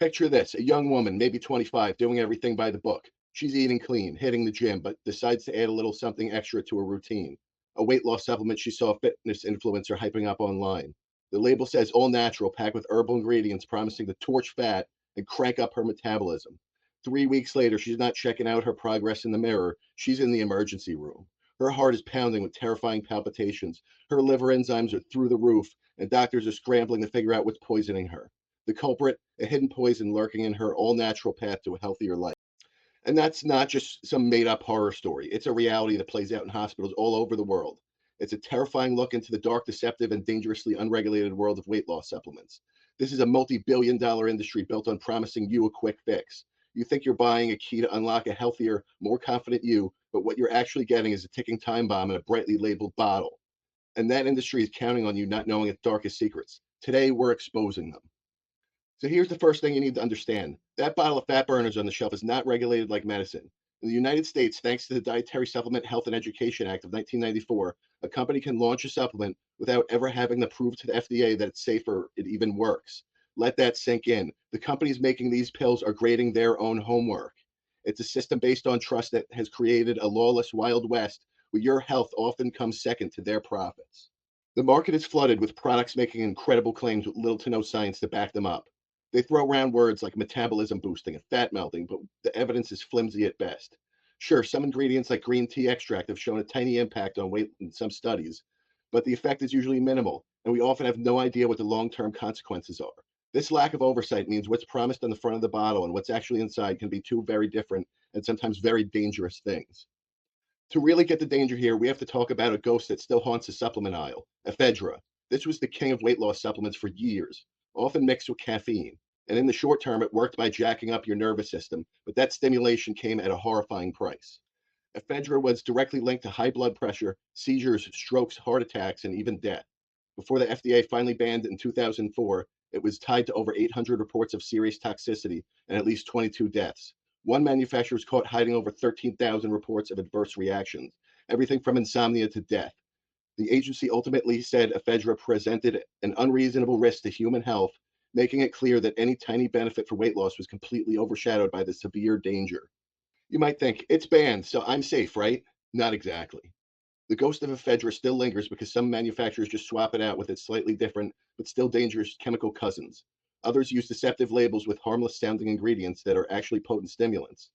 Picture this, a young woman, maybe 25, doing everything by the book. She's eating clean, hitting the gym, but decides to add a little something extra to her routine. A weight loss supplement she saw a fitness influencer hyping up online. The label says all natural, packed with herbal ingredients promising to torch fat and crank up her metabolism. 3 weeks later, she's not checking out her progress in the mirror. She's in the emergency room. Her heart is pounding with terrifying palpitations. Her liver enzymes are through the roof, and doctors are scrambling to figure out what's poisoning her. The culprit, a hidden poison lurking in her all natural path to a healthier life. And that's not just some made up horror story. It's a reality that plays out in hospitals all over the world. It's a terrifying look into the dark, deceptive, and dangerously unregulated world of weight loss supplements. This is a multi-billion-dollar industry built on promising you a quick fix. You think you're buying a key to unlock a healthier, more confident you, but what you're actually getting is a ticking time bomb in a brightly labeled bottle. And that industry is counting on you not knowing its darkest secrets. Today, we're exposing them. So here's the first thing you need to understand. That bottle of fat burners on the shelf is not regulated like medicine. In the United States, thanks to the Dietary Supplement Health and Education Act of 1994, a company can launch a supplement without ever having to prove to the FDA that it's safe or it even works. Let that sink in. The companies making these pills are grading their own homework. It's a system based on trust that has created a lawless Wild West where your health often comes second to their profits. The market is flooded with products making incredible claims with little to no science to back them up. They throw around words like metabolism boosting and fat melting, but the evidence is flimsy at best. Sure, some ingredients like green tea extract have shown a tiny impact on weight in some studies, but the effect is usually minimal, and we often have no idea what the long-term consequences are. This lack of oversight means what's promised on the front of the bottle and what's actually inside can be two very different and sometimes very dangerous things. To really get the danger here, we have to talk about a ghost that still haunts the supplement aisle, Ephedra. This was the king of weight loss supplements for years, often mixed with caffeine. And in the short term, it worked by jacking up your nervous system, but that stimulation came at a horrifying price. Ephedra was directly linked to high blood pressure, seizures, strokes, heart attacks, and even death. Before the FDA finally banned it in 2004, it was tied to over 800 reports of serious toxicity and at least 22 deaths. One manufacturer was caught hiding over 13,000 reports of adverse reactions, everything from insomnia to death. The agency ultimately said Ephedra presented an unreasonable risk to human health, making it clear that any tiny benefit for weight loss was completely overshadowed by the severe danger. You might think, it's banned, so I'm safe, right? Not exactly. The ghost of Ephedra still lingers because some manufacturers just swap it out with its slightly different but still dangerous chemical cousins. Others use deceptive labels with harmless sounding ingredients that are actually potent stimulants.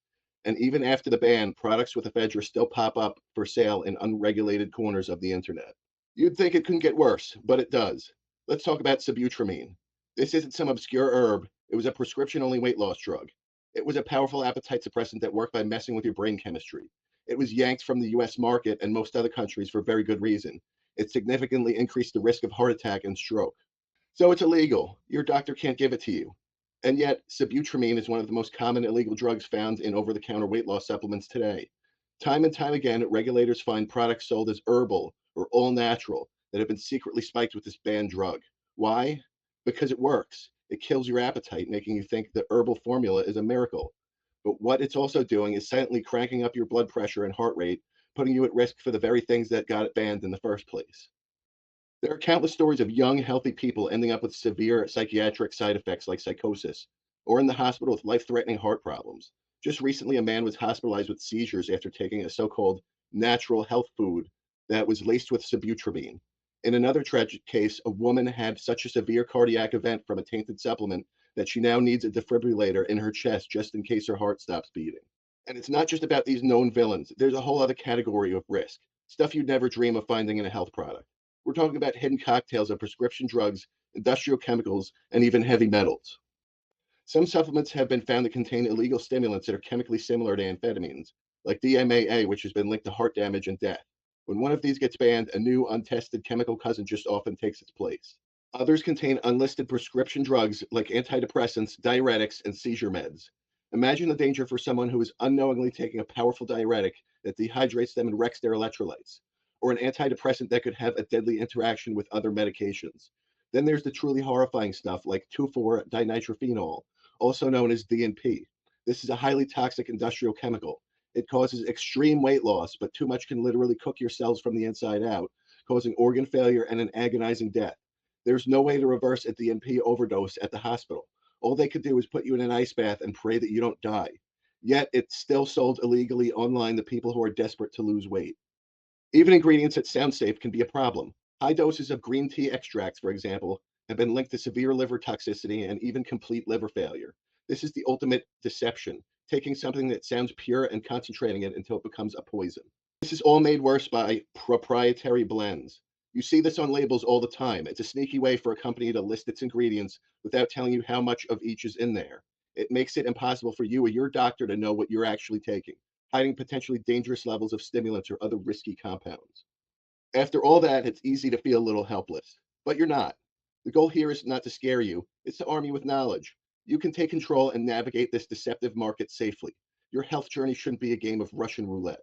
And even after the ban, products with Ephedra still pop up for sale in unregulated corners of the internet. You'd think it couldn't get worse, but it does. Let's talk about Sibutramine. This isn't some obscure herb. It was a prescription-only weight loss drug. It was a powerful appetite suppressant that worked by messing with your brain chemistry. It was yanked from the US market and most other countries for very good reason. It significantly increased the risk of heart attack and stroke. So it's illegal. Your doctor can't give it to you. And yet, sibutramine is one of the most common illegal drugs found in over-the-counter weight loss supplements today. Time and time again, regulators find products sold as herbal or all natural that have been secretly spiked with this banned drug. Why? Because it works. It kills your appetite, making you think the herbal formula is a miracle. But what it's also doing is silently cranking up your blood pressure and heart rate, putting you at risk for the very things that got it banned in the first place. There are countless stories of young, healthy people ending up with severe psychiatric side effects like psychosis, or in the hospital with life-threatening heart problems. Just recently, a man was hospitalized with seizures after taking a so-called natural health food that was laced with sibutramine. In another tragic case, a woman had such a severe cardiac event from a tainted supplement that she now needs a defibrillator in her chest just in case her heart stops beating. And it's not just about these known villains. There's a whole other category of risk, stuff you'd never dream of finding in a health product. We're talking about hidden cocktails of prescription drugs, industrial chemicals, and even heavy metals. Some supplements have been found to contain illegal stimulants that are chemically similar to amphetamines, like DMAA, which has been linked to heart damage and death. When one of these gets banned, a new untested chemical cousin just often takes its place. Others contain unlisted prescription drugs like antidepressants, diuretics, and seizure meds. Imagine the danger for someone who is unknowingly taking a powerful diuretic that dehydrates them and wrecks their electrolytes, or an antidepressant that could have a deadly interaction with other medications. Then there's the truly horrifying stuff like 2,4-dinitrophenol, also known as DNP. This is a highly toxic industrial chemical. It causes extreme weight loss, but too much can literally cook your cells from the inside out, causing organ failure and an agonizing death. There's no way to reverse a DNP overdose at the hospital. All they could do is put you in an ice bath and pray that you don't die. Yet it's still sold illegally online to people who are desperate to lose weight. Even ingredients that sound safe can be a problem. High doses of green tea extracts, for example, have been linked to severe liver toxicity and even complete liver failure. This is the ultimate deception, taking something that sounds pure and concentrating it until it becomes a poison. This is all made worse by proprietary blends. You see this on labels all the time. It's a sneaky way for a company to list its ingredients without telling you how much of each is in there. It makes it impossible for you or your doctor to know what you're actually taking, hiding potentially dangerous levels of stimulants or other risky compounds. After all that, it's easy to feel a little helpless, but you're not. The goal here is not to scare you, it's to arm you with knowledge. You can take control and navigate this deceptive market safely. Your health journey shouldn't be a game of Russian roulette.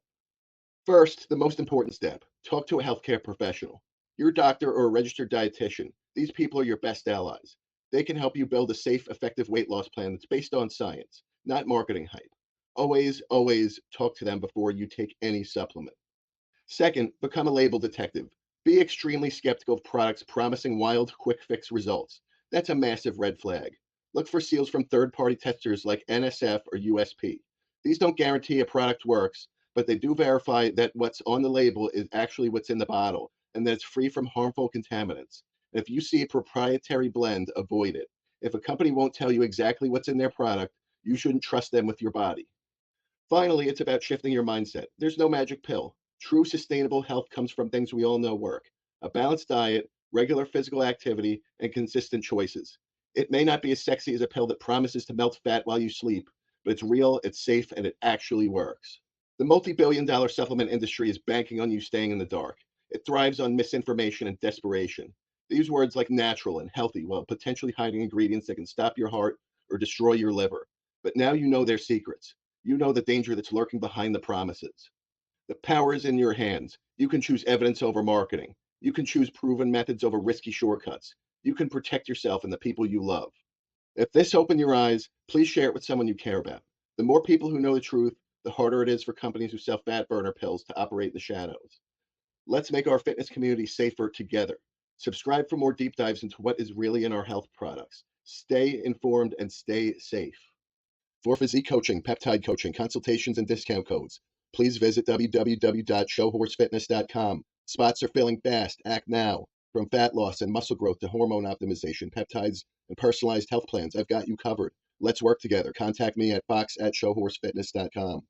First, the most important step, talk to a healthcare professional. Your doctor or a registered dietitian. These people are your best allies. They can help you build a safe, effective weight loss plan that's based on science, not marketing hype. Always, always talk to them before you take any supplement. Second, become a label detective. Be extremely skeptical of products promising wild, quick fix results. That's a massive red flag. Look for seals from third party testers like NSF or USP. These don't guarantee a product works, but they do verify that what's on the label is actually what's in the bottle and that it's free from harmful contaminants. And if you see a proprietary blend, avoid it. If a company won't tell you exactly what's in their product, you shouldn't trust them with your body. Finally, it's about shifting your mindset. There's no magic pill. True sustainable health comes from things we all know work: a balanced diet, regular physical activity, and consistent choices. It may not be as sexy as a pill that promises to melt fat while you sleep, but it's real, it's safe, and it actually works. The multi-billion-dollar supplement industry is banking on you staying in the dark. It thrives on misinformation and desperation. They use words like natural and healthy while potentially hiding ingredients that can stop your heart or destroy your liver. But now you know their secrets. You know the danger that's lurking behind the promises. The power is in your hands. You can choose evidence over marketing. You can choose proven methods over risky shortcuts. You can protect yourself and the people you love. If this opened your eyes, please share it with someone you care about. The more people who know the truth, the harder it is for companies who sell fat burner pills to operate in the shadows. Let's make our fitness community safer together. Subscribe for more deep dives into what is really in our health products. Stay informed and stay safe. For Physique coaching, peptide coaching, consultations, and discount codes, please visit www.showhorsefitness.com. Spots are filling fast. Act now. From fat loss and muscle growth to hormone optimization, peptides, and personalized health plans, I've got you covered. Let's work together. Contact me at fox@showhorsefitness.com.